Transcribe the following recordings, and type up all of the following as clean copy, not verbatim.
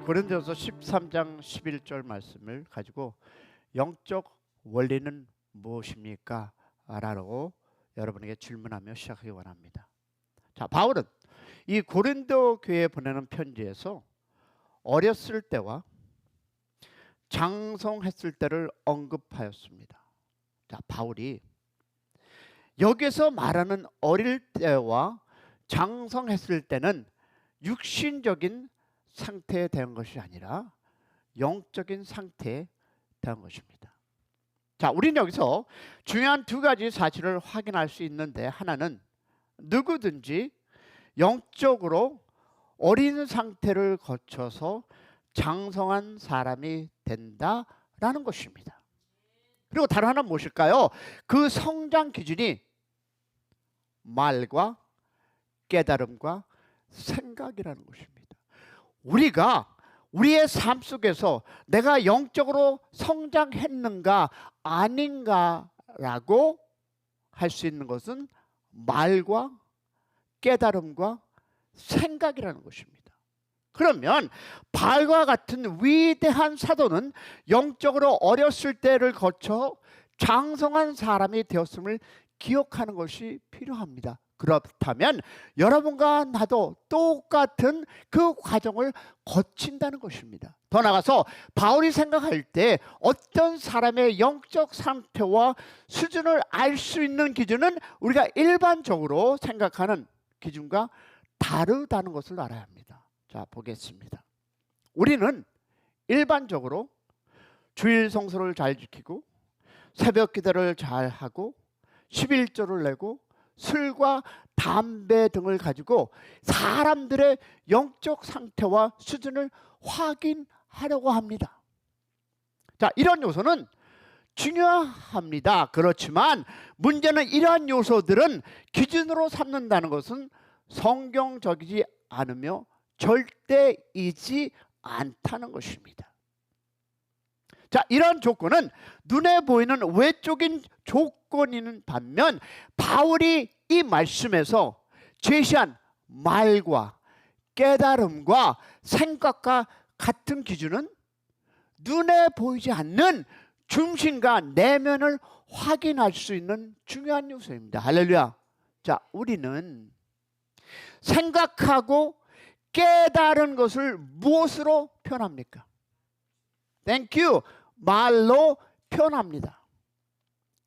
고린도전서 13장 11절 말씀을 가지고 영적 원리는 무엇입니까? 라고 여러분에게 질문하며 시작하기 원합니다. 자, 바울은 이 고린도 교회에 보내는 편지에서 어렸을 때와 장성했을 때를 언급하였습니다. 자, 바울이 여기서 말하는 어릴 때와 장성했을 때는 육신적인 상태에 대한 것이 아니라 영적인 상태에 대한 것입니다. 자, 우리는 여기서 중요한 두 가지 사실을 확인할 수 있는데, 하나는 누구든지 영적으로 어린 상태를 거쳐서 장성한 사람이 된다라는 것입니다. 그리고 다른 하나는 무엇일까요? 그 성장 기준이 말과 깨달음과 생각이라는 것입니다. 우리가 우리의 삶 속에서 내가 영적으로 성장했는가 아닌가라고 할 수 있는 것은 말과 깨달음과 생각이라는 것입니다. 그러면 바울과 같은 위대한 사도는 영적으로 어렸을 때를 거쳐 장성한 사람이 되었음을 기억하는 것이 필요합니다. 그렇다면 여러분과 나도 똑같은 그 과정을 거친다는 것입니다. 더 나아가서 바울이 생각할 때 어떤 사람의 영적 상태와 수준을 알 수 있는 기준은 우리가 일반적으로 생각하는 기준과 다르다는 것을 알아야 합니다. 자, 보겠습니다. 우리는 일반적으로 주일 성수를 잘 지키고 새벽 기도를 잘 하고 11조를 내고 술과 담배 등을 가지고 사람들의 영적 상태와 수준을 확인하려고 합니다. 자, 이런 요소는 중요합니다. 그렇지만 문제는 이러한 요소들은 기준으로 삼는다는 것은 성경적이지 않으며 절대이지 않다는 것입니다. 자, 이런 조건은 눈에 보이는 외적인 조건인 반면 바울이 이 말씀에서 제시한 말과 깨달음과 생각과 같은 기준은 눈에 보이지 않는 중심과 내면을 확인할 수 있는 중요한 요소입니다. 할렐루야. 자, 우리는 생각하고 깨달은 것을 무엇으로 표현합니까? 땡큐. 말로 표현합니다.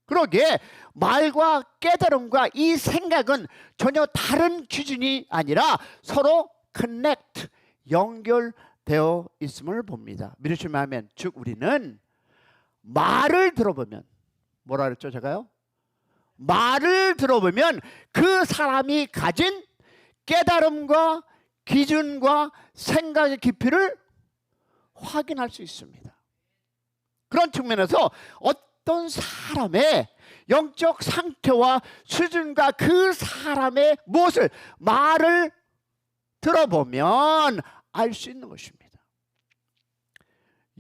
그러기에 말과 깨달음과 이 생각은 전혀 다른 기준이 아니라 서로 커넥트, 연결되어 있음을 봅니다. 믿으시면 아멘. 즉 우리는 말을 들어보면, 뭐라 그랬죠 제가요? 말을 들어보면 그 사람이 가진 깨달음과 기준과 생각의 깊이를 확인할 수 있습니다. 그런 측면에서 어떤 사람의 영적 상태와 수준과 그 사람의 무엇을 말을 들어보면 알 수 있는 것입니다.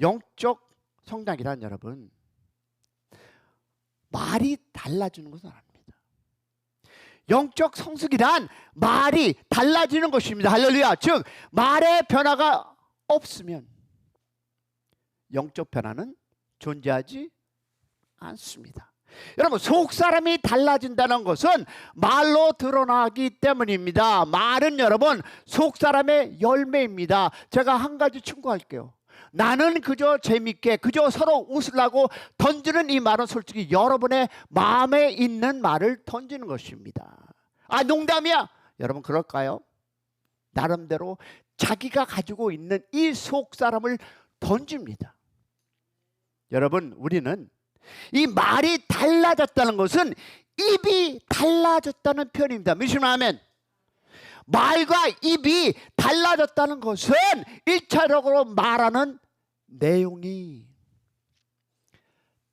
영적 성장이란 여러분 말이 달라지는 것은 아닙니다. 영적 성숙이란 말이 달라지는 것입니다. 할렐루야. 즉 말의 변화가 없으면 영적 변화는 존재하지 않습니다. 여러분, 속 사람이 달라진다는 것은 말로 드러나기 때문입니다. 말은 여러분 속 사람의 열매입니다. 제가 한 가지 충고할게요. 나는 그저 재밌게 그저 서로 웃으려고 던지는 이 말은 솔직히 여러분의 마음에 있는 말을 던지는 것입니다. 아, 농담이야. 여러분 그럴까요? 나름대로 자기가 가지고 있는 이 속 사람을 던집니다. 여러분, 우리는 이 말이 달라졌다는 것은 입이 달라졌다는 표현입니다. 믿으시면 아멘. 말과 입이 달라졌다는 것은 1차적으로 말하는 내용이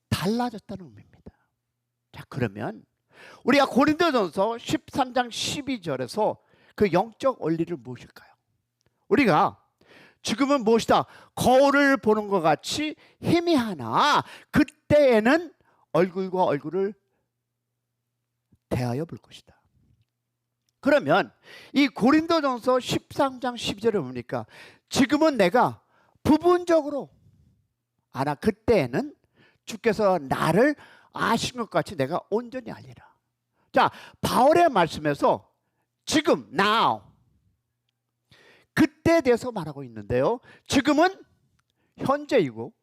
달라졌다는 의미입니다. 자, 그러면 우리가 고린도전서 13장 12절에서 그 영적 원리를 무엇일까요? 우리가 지금은 무엇이다? 거울을 보는 것 같이 희미하나 그때에는 얼굴과 얼굴을 대하여 볼 것이다. 그러면 이 고린도전서 13장 12절에 보니까 지금은 내가 부분적으로 아나 그때는 주께서 나를 아신 것 같이 내가 온전히 알리라. 자, 바울의 말씀에서 지금 now 그때에 대해서 말하고 있는데요. 지금은 현재이고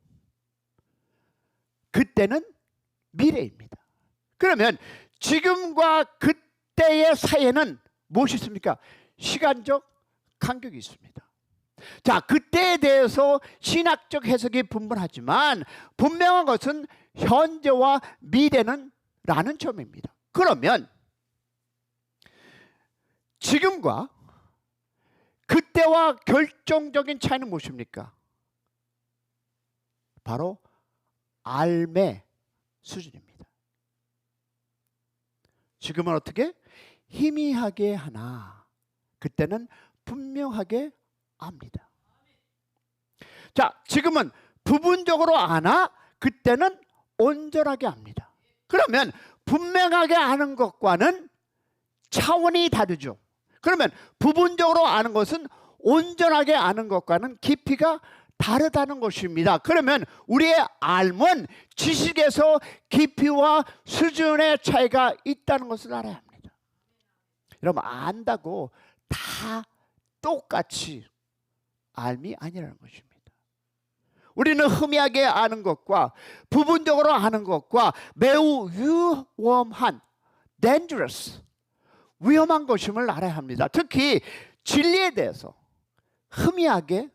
그때는 미래입니다. 그러면 지금과 그때의 사이에는 무엇이 있습니까? 시간적 간격이 있습니다. 자, 그때에 대해서 신학적 해석이 분분하지만 분명한 것은 현재와 미래는 라는 점입니다. 그러면 지금과 그때와 결정적인 차이는 무엇입니까? 바로 알의 수준입니다. 지금은 어떻게? 희미하게 하나 그때는 분명하게 압니다. 자, 지금은 부분적으로 아나 그때는 온전하게 압니다. 그러면 분명하게 아는 것과는 차원이 다르죠. 그러면 부분적으로 아는 것은 온전하게 아는 것과는 깊이가 다르다는 것입니다. 그러면 우리의 알은 지식에서 깊이와 수준의 차이가 있다는 것을 알아야 합니다. 여러분, 안다고 다 똑같이 알미 아니라는 것입니다. 우리는 희미하게 아는 것과 부분적으로 아는 것과 매우 위험한 dangerous 위험한 것임을 알아야 합니다. 특히 진리에 대해서 희미하게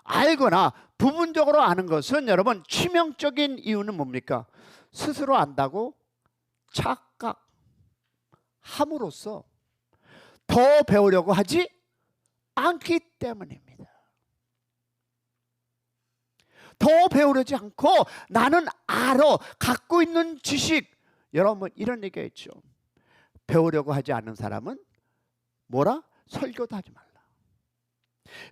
알거나 부분적으로 아는 것은 여러분 치명적인 이유는 뭡니까? 스스로 안다고 착각함으로써 더 배우려고 하지 않기 때문입니다. 더 배우려지 않고 나는 알아 갖고 있는 지식. 여러분 이런 얘기가 있죠. 배우려고 하지 않는 사람은 뭐라? 설교도 하지 말라.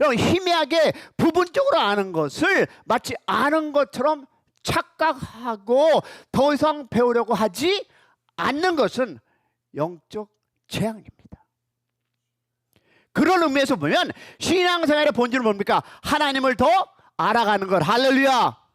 여러분 희미하게 부분적으로 아는 것을 마치 아는 것처럼 착각하고 더 이상 배우려고 하지 않는 것은 영적 재앙입니다. 그런 의미에서 보면 신앙생활의 본질은 뭡니까? 하나님을 더 알아가는 것. 할렐루야.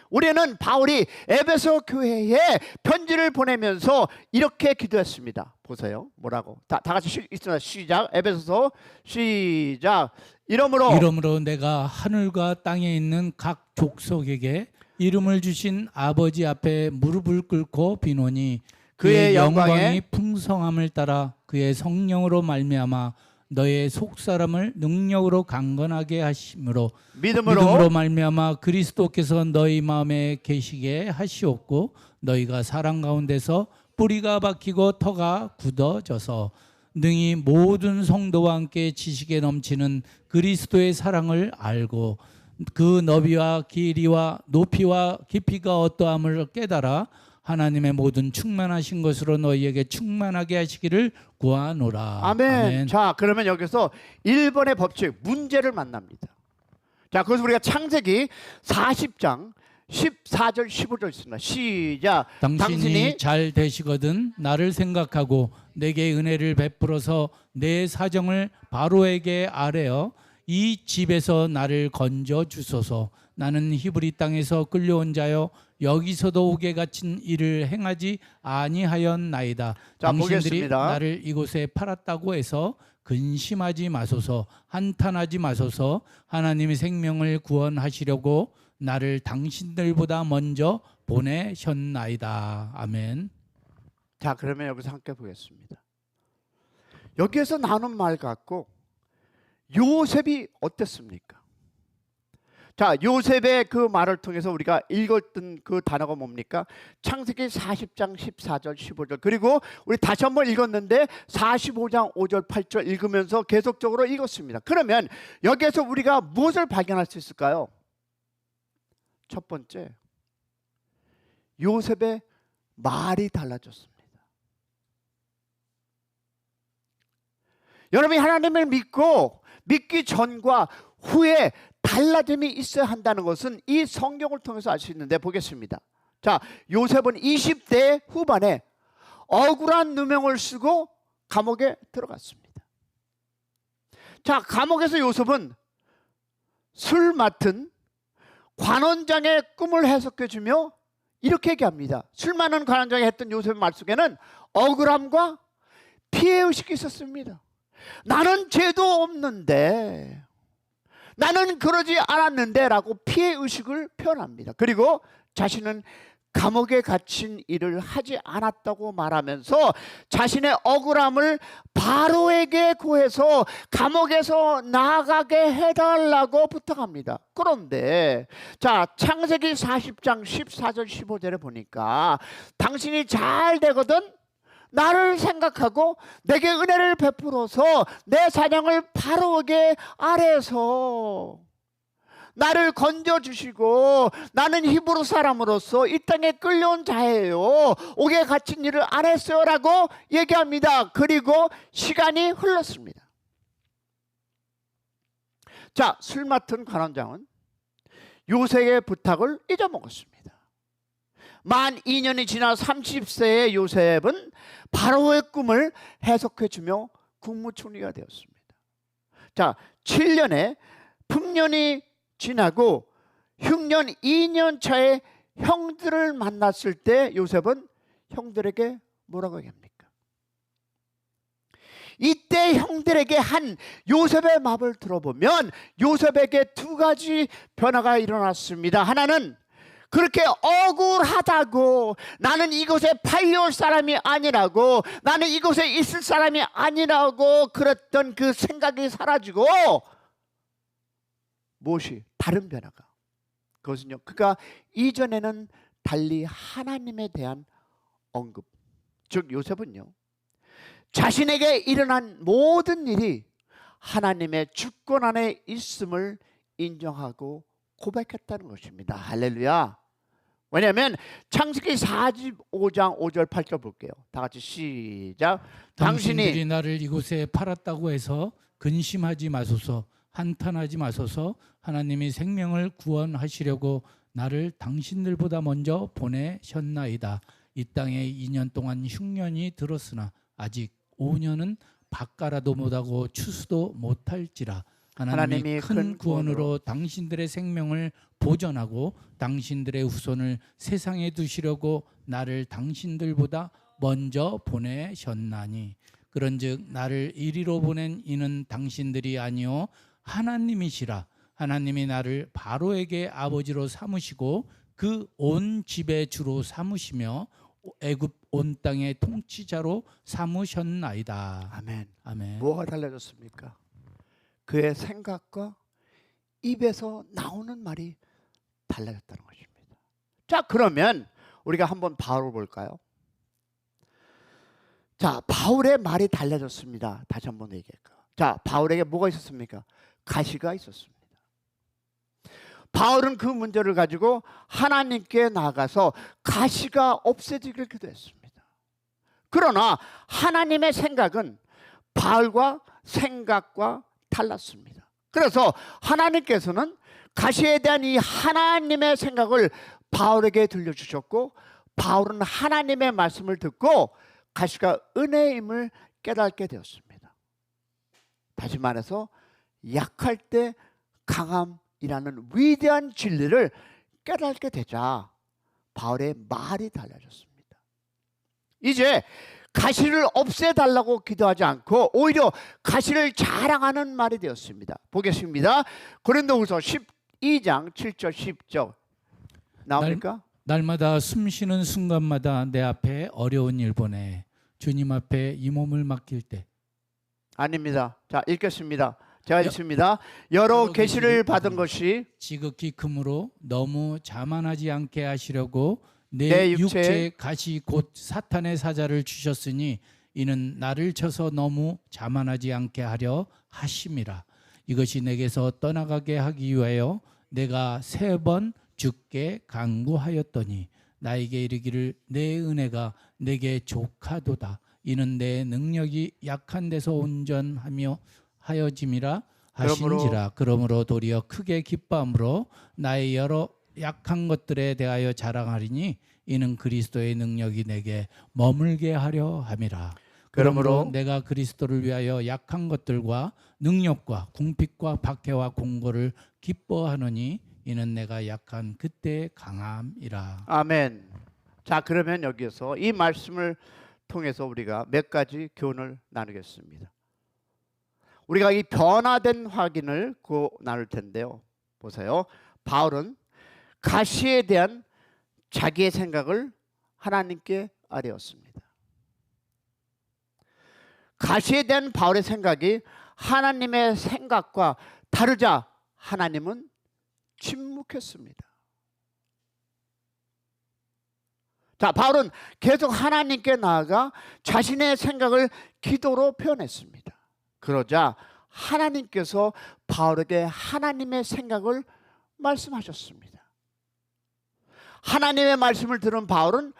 우리는 바울이 에베소 교회에 편지를 보내면서 이렇게 기도했습니다. 보세요. 뭐라고? 다 같이 있습니다. 시작. 에베소서 시작. 이러므로 내가 하늘과 땅에 있는 각 족속에게 이름을 주신 아버지 앞에 무릎을 꿇고 비노니 그의 영광의 풍성함을 따라 그의 성령으로 말미암아 너의 속사람을 능력으로 강건하게 하심으로 믿음으로 말미암아 그리스도께서 너희 마음에 계시게 하시옵고 너희가 사랑 가운데서 뿌리가 박히고 터가 굳어져서 능히 모든 성도와 함께 지식에 넘치는 그리스도의 사랑을 알고 그 너비와 길이와 높이와 깊이가 어떠함을 깨달아 하나님의 모든 충만하신 것으로 너희에게 충만하게 하시기를 구하노라. 아멘. 아멘. 자, 그러면 여기서 1번의 법칙 문제를 만납니다. 자, 그래서 우리가 창세기 40장 14절 15절 있습니다. 시작. 당신이 잘 되시거든 나를 생각하고 내게 은혜를 베풀어서 내 사정을 바로에게 아뢰어 이 집에서 나를 건져 주소서. 나는 히브리 땅에서 끌려온 자여 여기서도 옥에 갇힌 일을 행하지 아니하였나이다. 자, 당신들이 보겠습니다. 나를 이곳에 팔았다고 해서 근심하지 마소서. 한탄하지 마소서. 하나님의 생명을 구원하시려고 나를 당신들보다 먼저 보내셨나이다. 아멘. 자, 그러면 여기서 함께 보겠습니다. 여기에서 나눈 말 같고 요셉이 어땠습니까? 자, 요셉의 그 말을 통해서 우리가 읽었던 그 단어가 뭡니까? 창세기 40장 14절 15절 그리고 우리 다시 한번 읽었는데 45장 5절 8절 읽으면서 계속적으로 읽었습니다. 그러면 여기에서 우리가 무엇을 발견할 수 있을까요? 첫 번째, 요셉의 말이 달라졌습니다. 여러분이 하나님을 믿기 전과 후에 달라짐이 있어야 한다는 것은 이 성경을 통해서 알 수 있는데 보겠습니다. 자, 요셉은 20대 후반에 억울한 누명을 쓰고 감옥에 들어갔습니다. 자, 감옥에서 요셉은 술 맡은 관원장의 꿈을 해석해주며 이렇게 얘기합니다. 술 많은 관원장이 했던 요셉의 말 속에는 억울함과 피해의식이 있었습니다. 나는 죄도 없는데, 나는 그러지 않았는데 라고 피해의식을 표현합니다. 그리고 자신은 감옥에 갇힌 일을 하지 않았다고 말하면서 자신의 억울함을 바로에게 구해서 감옥에서 나가게 해달라고 부탁합니다. 그런데 자, 창세기 40장 14절 15절에 보니까 당신이 잘 되거든 나를 생각하고 내게 은혜를 베풀어서 내 사냥을 바로에게 아래서 나를 건져주시고 나는 히브리 사람으로서 이 땅에 끌려온 자예요. 옥에 갇힌 일을 안 했어요 라고 얘기합니다. 그리고 시간이 흘렀습니다. 자, 술 맡은 관원장은 요셉의 부탁을 잊어먹었습니다. 만 2년이 지나 30세의 요셉은 바로의 꿈을 해석해주며 국무총리가 되었습니다. 자, 7년의 풍년이 지나고 흉년 2년 차에 형들을 만났을 때 요셉은 형들에게 뭐라고 얘기합니까? 이때 형들에게 한 요셉의 말을 들어보면 요셉에게 두 가지 변화가 일어났습니다. 하나는 그렇게 억울하다고, 나는 이곳에 팔려올 사람이 아니라고, 나는 이곳에 있을 사람이 아니라고 그랬던 그 생각이 사라지고 무엇이 다른 변화가, 그것은요, 그가 이전에는 달리 하나님에 대한 언급, 즉 요셉은요 자신에게 일어난 모든 일이 하나님의 주권 안에 있음을 인정하고 고백했다는 것입니다. 할렐루야. 왜냐하면 창세기 45장 5절 8절 볼게요. 다 같이 시작. 당신들이 나를 이곳에 팔았다고 해서 근심하지 마소서, 한탄하지 마소서. 하나님이 생명을 구원하시려고 나를 당신들보다 먼저 보내셨나이다. 이 땅에 2년 동안 흉년이 들었으나 아직 5년은 밭가라도 못하고 추수도 못할지라. 하나님이 큰 구원으로 당신들의 생명을 보전하고 당신들의 후손을 세상에 두시려고 나를 당신들보다 먼저 보내셨나니, 그런즉 나를 이리로 보낸 이는 당신들이 아니요 하나님이시라. 하나님이 나를 바로에게 아버지로 삼으시고 그 온 집의 주로 삼으시며 애굽 온 땅의 통치자로 삼으셨나이다. 아멘. 아멘. 뭐가 달라졌습니까? 그의 생각과 입에서 나오는 말이 달라졌다는 것입니다. 자, 그러면 우리가 한번 바울을 볼까요? 자, 바울의 말이 달라졌습니다. 다시 한번 얘기할까요? 자, 바울에게 뭐가 있었습니까? 가시가 있었습니다. 바울은 그 문제를 가지고 하나님께 나가서 가시가 없어지기를 기도했습니다. 그러나 하나님의 생각은 바울과 생각과 달랐습니다. 그래서 하나님께서는 가시에 대한 이 하나님의 생각을 바울에게 들려주셨고, 바울은 하나님의 말씀을 듣고 가시가 은혜임을 깨닫게 되었습니다. 다시 말해서 약할 때 강함이라는 위대한 진리를 깨닫게 되자 바울의 말이 달라졌습니다. 이제 가시를 없애달라고 기도하지 않고 오히려 가시를 자랑하는 말이 되었습니다. 보겠습니다. 고린도후서 12장 7절 10절 나옵니까? 날마다 숨쉬는 순간마다 내 앞에 어려운 일 보내 주님 앞에 이 몸을 맡길 때. 아닙니다. 자, 읽겠습니다. 제가 읽습니다. 여러 계시를 받은 것이 지극히 크므로 너무 자만하지 않게 하시려고 내 육체에 가시 곧 사탄의 사자를 주셨으니 이는 나를 쳐서 너무 자만하지 않게 하려 하심이라. 이것이 내게서 떠나가게 하기 위하여 내가 3번 주께 간구하였더니 나에게 이르기를 내 은혜가 내게 족하도다. 이는 내 능력이 약한 데서 온전하며 하여짐이라 하신지라. 그러므로 도리어 크게 기뻐함으로 나의 여러 약한 것들에 대하여 자랑하리니 이는 그리스도의 능력이 내게 머물게 하려 함이라. 그러므로 내가 그리스도를 위하여 약한 것들과 능력과 궁핍과 박해와 공고를 기뻐하노니 이는 내가 약한 그때의 강함이라. 아멘. 자, 그러면 여기서 이 말씀을 통해서 우리가 몇 가지 교훈을 나누겠습니다. 우리가 이 변화된 확인을 나눌 텐데요. 보세요. 바울은 가시에 대한 자기의 생각을 하나님께 아뢰었습니다. 가시에 대한 바울의 생각이 하나님의 생각과 다르자 하나님은 침묵했습니다. 자, 바울은 계속 하나님께 나아가 자신의 생각을 기도로 표현했습니다. 그러자 하나님께서 바울에게 하나님의 생각을 말씀하셨습니다. 하나님의 말씀을 들은 바울은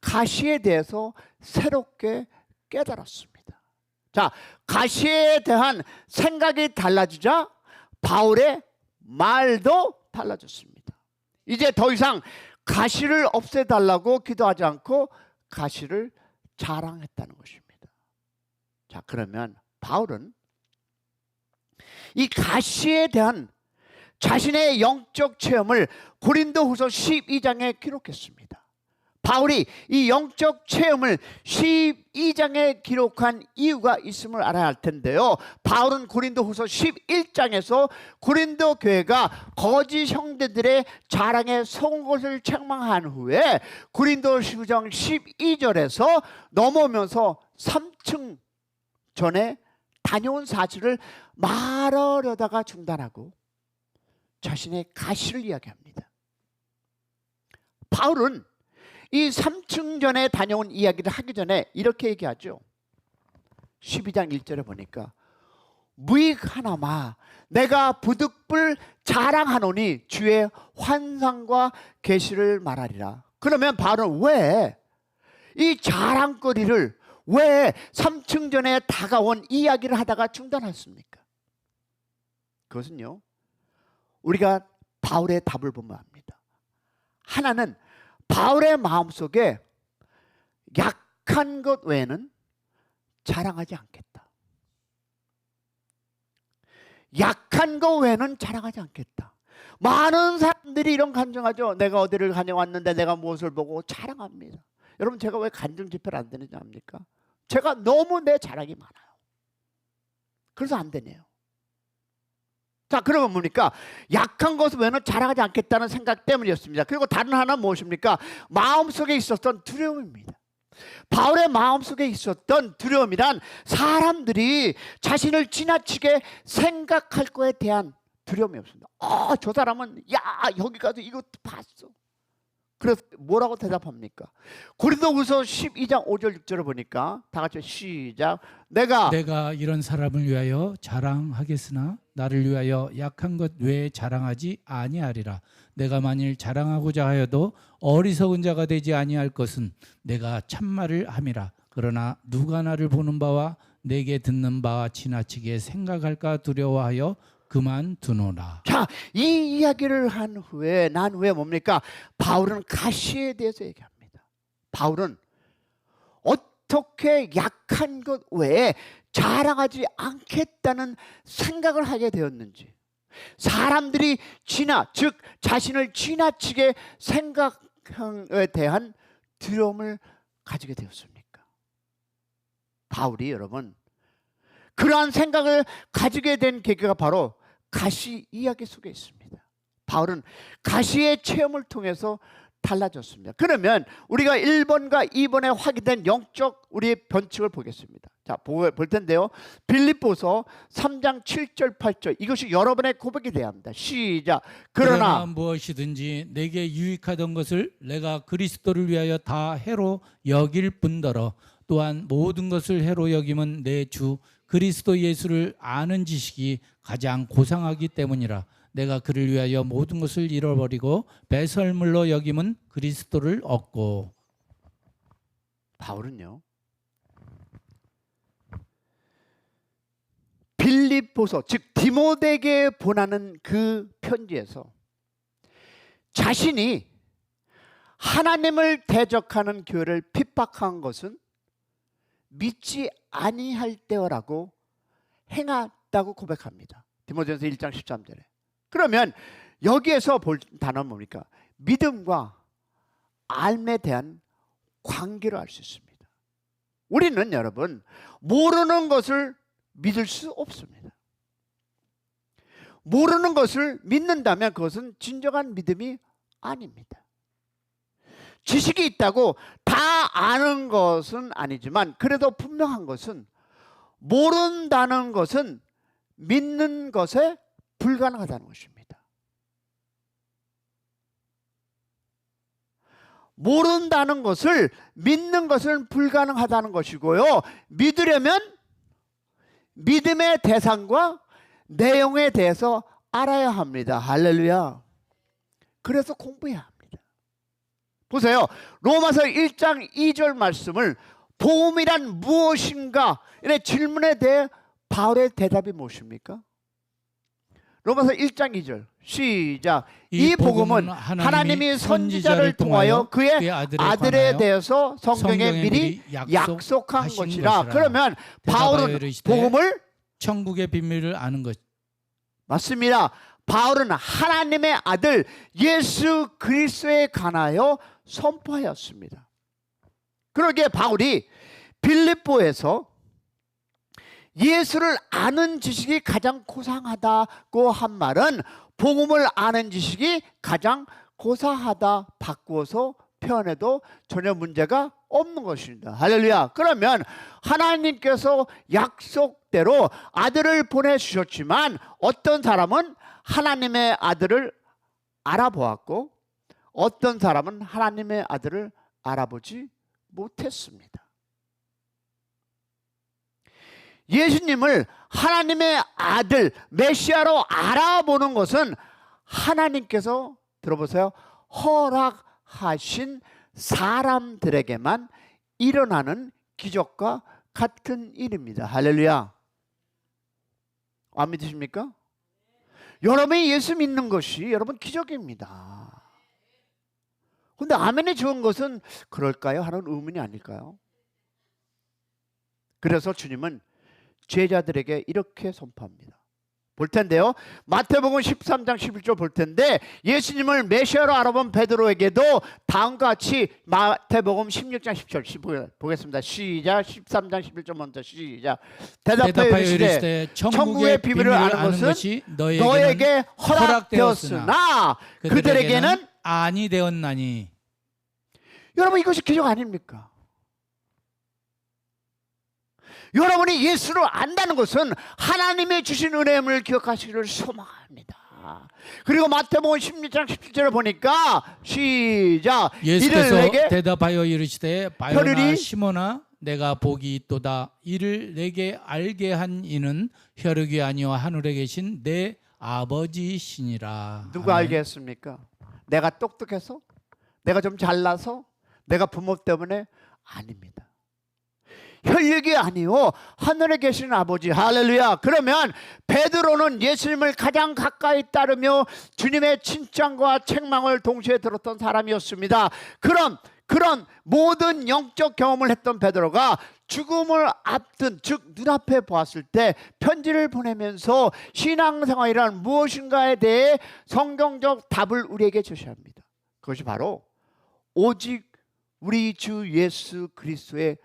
가시에 대해서 새롭게 깨달았습니다. 자, 가시에 대한 생각이 달라지자 바울의 말도 달라졌습니다. 이제 더 이상 가시를 없애달라고 기도하지 않고 가시를 자랑했다는 것입니다. 자, 그러면 바울은 이 가시에 대한 자신의 영적 체험을 고린도후서 12장에 기록했습니다. 바울이 이 영적 체험을 12장에 기록한 이유가 있음을 알아야 할 텐데요. 바울은 고린도후서 11장에서 고린도 교회가 거짓 형제들의 자랑에 속은 것을 책망한 후에 고린도후서 12절에서 넘어오면서 3층 전에 다녀온 사실을 말하려다가 중단하고 자신의 가시를 이야기합니다. 바울은 이 3층 전에 다녀온 이야기를 하기 전에 이렇게 얘기하죠. 12장 1절에 보니까 무익 하나마 내가 부득불 자랑하노니 주의 환상과 계시를 말하리라. 그러면 바울은 왜 이 자랑거리를 왜 3층 전에 다가온 이야기를 하다가 중단했습니까? 그것은요, 우리가 바울의 답을 보면 압니다. 하나는 바울의 마음속에 약한 것 외에는 자랑하지 않겠다. 약한 것 외에는 자랑하지 않겠다. 많은 사람들이 이런 간증하죠. 내가 어디를 다녀왔는데 내가 무엇을 보고 자랑합니다. 여러분, 제가 왜 간증 집회를 안 되는지 압니까? 제가 너무 내 자랑이 많아요. 그래서 안 되네요. 자, 그러면 뭡니까? 약한 것을 외에는 자랑하지 않겠다는 생각 때문이었습니다. 그리고 다른 하나 무엇입니까? 마음속에 있었던 두려움입니다. 바울의 마음속에 있었던 두려움이란 사람들이 자신을 지나치게 생각할 거에 대한 두려움이었습니다. 저 사람은 여기 가서 이거 봤어. 그래서 뭐라고 대답합니까? 고린도후서 12장 5절 6절을 보니까 다 같이 시작. 내가 이런 사람을 위하여 자랑하겠으나 나를 위하여 약한 것 외에 자랑하지 아니하리라. 내가 만일 자랑하고자 하여도 어리석은 자가 되지 아니할 것은 내가 참말을 함이라. 그러나 누가 나를 보는 바와 내게 듣는 바와 지나치게 생각할까 두려워하여 그만두노라. 자, 이 이야기를 한 후에 난 후에 뭡니까? 바울은 가시에 대해서 얘기합니다. 바울은 어떻게 약한 것 외에 자랑하지 않겠다는 생각을 하게 되었는지, 사람들이 즉 자신을 지나치게 생각에 대한 두려움을 가지게 되었습니까? 바울이 여러분 그러한 생각을 가지게 된 계기가 바로 가시 이야기 속에 있습니다. 바울은 가시의 체험을 통해서 달라졌습니다. 그러면 우리가 1번과 2번에 확인된 영적 우리의 변칙을 보겠습니다. 자, 볼 텐데요. 빌립보서 3장 7절 8절 이것이 여러분의 고백이 돼야 합니다. 시작. 그러나 무엇이든지 내게 유익하던 것을 내가 그리스도를 위하여 다 해로 여길 뿐더러 또한 모든 것을 해로 여김은 내 주 그리스도 예수를 아는 지식이 가장 고상하기 때문이라. 내가 그를 위하여 모든 것을 잃어버리고 배설물로 여김은 그리스도를 얻고. 바울은요, 빌립보서 즉 디모데에게 보내는 그 편지에서 자신이 하나님을 대적하는 교회를 핍박한 것은 믿지 아니할 때라고 행했다고 고백합니다. 디모데전서 1장 13절에. 그러면 여기에서 볼 단어는 뭡니까? 믿음과 알에 대한 관계를 알 수 있습니다. 우리는 여러분 모르는 것을 믿을 수 없습니다. 모르는 것을 믿는다면 그것은 진정한 믿음이 아닙니다. 지식이 있다고 다 아는 것은 아니지만 그래도 분명한 것은 모른다는 것은 믿는 것에 불가능하다는 것입니다. 모른다는 것을 믿는 것은 불가능하다는 것이고요. 믿으려면 믿음의 대상과 내용에 대해서 알아야 합니다. 할렐루야. 그래서 공부해야 합니다. 보세요. 로마서 1장 2절 말씀을 복음이란 무엇인가? 이런 질문에 대해 바울의 대답이 무엇입니까? 로마서 1장 2절 시작. 이 복음은 하나님이 선지자를 통하여 그의 아들에 대해서 성경에 미리 약속한 것이라. 그러면 바울은 복음을 천국의 비밀을 아는 것. 맞습니다. 바울은 하나님의 아들 예수 그리스도에 관하여 선포하였습니다. 그러기에 바울이 빌립보에서 예수를 아는 지식이 가장 고상하다고 한 말은 복음을 아는 지식이 가장 고사하다 바꾸어서 표현해도 전혀 문제가 없는 것입니다. 할렐루야. 그러면 하나님께서 약속대로 아들을 보내주셨지만 어떤 사람은 하나님의 아들을 알아보았고 어떤 사람은 하나님의 아들을 알아보지 못했습니다. 예수님을 하나님의 아들 메시아로 알아보는 것은 하나님께서 들어보세요. 허락하신 사람들에게만 일어나는 기적과 같은 일입니다. 할렐루야. 안 믿으십니까? 여러분이 예수 믿는 것이 여러분 기적입니다. 그런데 아멘이 좋은 것은 그럴까요? 하는 의문이 아닐까요? 그래서 주님은 제자들에게 이렇게 선포합니다. 볼 텐데요. 마태복음 13장 11절 볼 텐데 예수님을 메시아로 알아본 베드로에게도 다음과 같이 마태복음 16장 10절 보겠습니다. 시작. 13장 11절 먼저 시작. 대답하여 이르시되 천국의 비밀을 아는 것은 너에게 허락되었으나 그들에게는 아니 되었나니. 여러분 이것이 기적 아닙니까? 여러분이 예수를 안다는 것은 하나님의 주신 은혜임을 기억하시기를 소망합니다. 그리고 마태복음 16장 17절을 보니까 시작. 예수께서 대답하여 이르시되 바요나 시몬아 내가 복이 있도다. 이를 내게 알게 한 이는 혈육이 아니요 하늘에 계신 내 아버지시니라. 누가 알게 했습니까? 내가 똑똑해서? 내가 좀 잘나서? 내가 부모 때문에? 아닙니다. 혈육이 아니요 하늘에 계신 아버지. 할렐루야. 그러면 베드로는 예수님을 가장 가까이 따르며 주님의 칭찬과 책망을 동시에 들었던 사람이었습니다. 그런 모든 영적 경험을 했던 베드로가 죽음을 앞둔 즉 눈앞에 보았을 때 편지를 보내면서 신앙생활이란 무엇인가에 대해 성경적 답을 우리에게 제시합니다. 그것이 바로 오직 우리 주 예수 그리스도의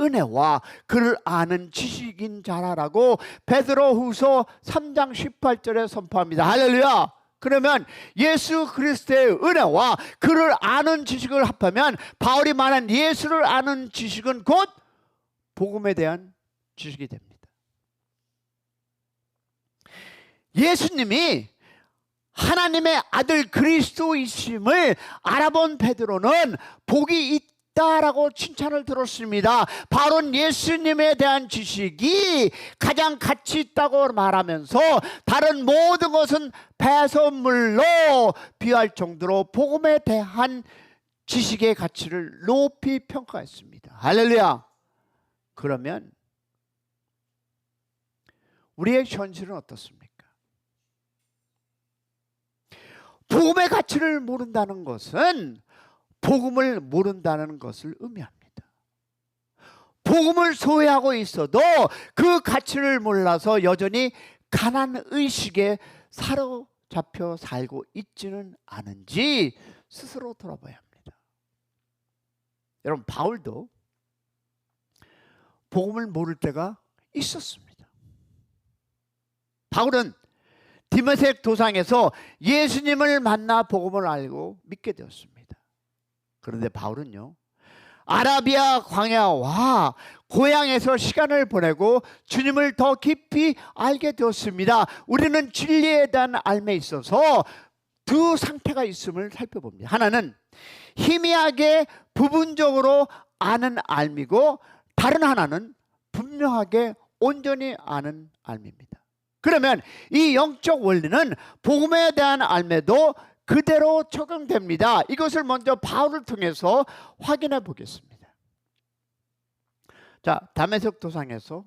은혜와 그를 아는 지식인 자라라고 베드로후서 3장 18절에 선포합니다. 할렐루야. 그러면 예수 그리스도의 은혜와 그를 아는 지식을 합하면 바울이 말한 예수를 아는 지식은 곧 복음에 대한 지식이 됩니다. 예수님이 하나님의 아들 그리스도이심을 알아본 베드로는 복이 있다라고 칭찬을 들었습니다. 바로 예수님에 대한 지식이 가장 가치 있다고 말하면서 다른 모든 것은 배설물로 비할 정도로 복음에 대한 지식의 가치를 높이 평가했습니다. 할렐루야. 그러면 우리의 현실은 어떻습니까? 복음의 가치를 모른다는 것은 복음을 모른다는 것을 의미합니다. 복음을 소유하고 있어도 그 가치를 몰라서 여전히 가난 의식에 사로잡혀 살고 있지는 않은지 스스로 돌아봐야 합니다. 여러분, 바울도 복음을 모를 때가 있었습니다. 바울은 디모색 도상에서 예수님을 만나 복음을 알고 믿게 되었습니다. 그런데 바울은요, 아라비아 광야와 고향에서 시간을 보내고 주님을 더 깊이 알게 되었습니다. 우리는 진리에 대한 알매 있어서 두 상태가 있음을 살펴봅니다. 하나는 희미하게 부분적으로 아는 알미고, 다른 하나는 분명하게 온전히 아는 알미입니다. 그러면 이 영적 원리는 복음에 대한 알매도 그대로 적용됩니다. 이것을 먼저 바울을 통해서 확인해 보겠습니다. 자, 다메섹 도상에서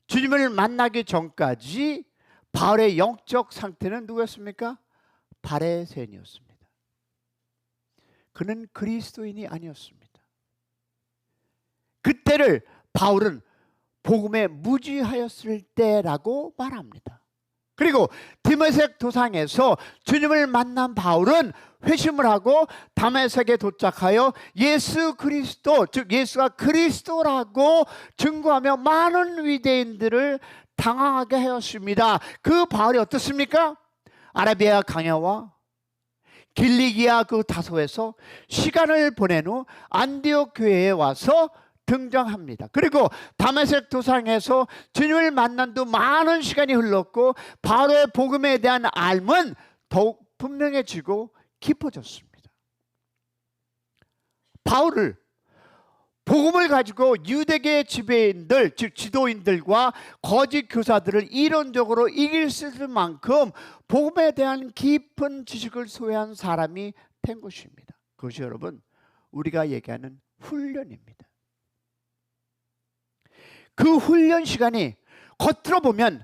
주님을 만나기 전까지 바울의 영적 상태는 누구였습니까? 바리새인이었습니다. 그는 그리스도인이 아니었습니다. 그때를 바울은 복음에 무지하였을 때라고 말합니다. 그리고 디모색 도상에서 주님을 만난 바울은 회심을 하고 다메섹에 도착하여 예수 그리스도, 즉 예수가 그리스도라고 증거하며 많은 유대인들을 당황하게 하였습니다. 그 바울이 어떻습니까? 아라비아 강야와 길리기아 그 다소에서 시간을 보낸 후 안디옥 교회에 와서 등장합니다. 그리고 다메섹 도상에서 주님을 만난 후 많은 시간이 흘렀고 바울의 복음에 대한 알은 더욱 분명해지고 깊어졌습니다. 바울을 복음을 가지고 유대계 지배인들, 즉 지도인들과 거짓 교사들을 이론적으로 이길 수 있을 만큼 복음에 대한 깊은 지식을 소유한 사람이 된 것입니다. 그것이 여러분, 우리가 얘기하는 훈련입니다. 그 훈련 시간이 겉으로 보면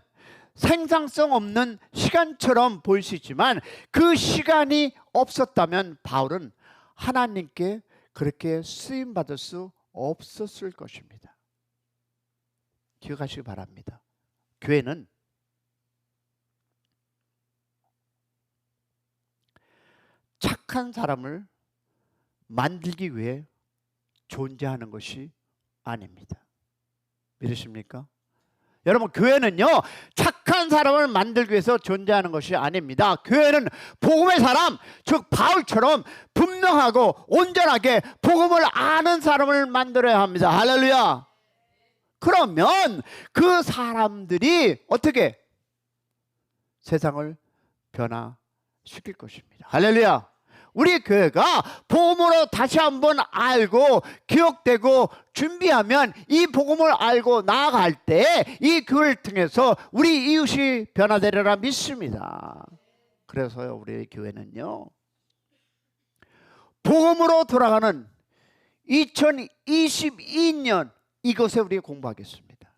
생산성 없는 시간처럼 보일 수 있지만, 그 시간이 없었다면 바울은 하나님께 그렇게 쓰임받을 수 없었을 것입니다. 기억하시기 바랍니다. 교회는 착한 사람을 만들기 위해 존재하는 것이 아닙니다. 믿으십니까? 여러분, 교회는요, 착한 사람을 만들기 위해서 존재하는 것이 아닙니다. 교회는 복음의 사람, 즉 바울처럼 분명하고 온전하게 복음을 아는 사람을 만들어야 합니다. 할렐루야. 그러면 그 사람들이 어떻게 세상을 변화시킬 것입니다. 할렐루야. 우리 교회가 복음으로 다시 한번 알고 기억되고 준비하면 이 복음을 알고 나아갈 때 이 교회를 통해서 우리 이웃이 변화되리라 믿습니다. 그래서요, 우리 교회는요, 복음으로 돌아가는 2022년 이것에 우리 공부하겠습니다.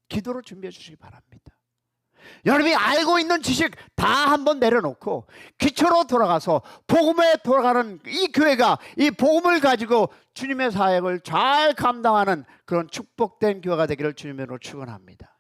기도로 준비해 주시기 바랍니다. 여러분이 알고 있는 지식 다 한번 내려놓고 기초로 돌아가서 복음에 돌아가는 이 교회가 이 복음을 가지고 주님의 사역을 잘 감당하는 그런 축복된 교회가 되기를 주님으로 축원합니다.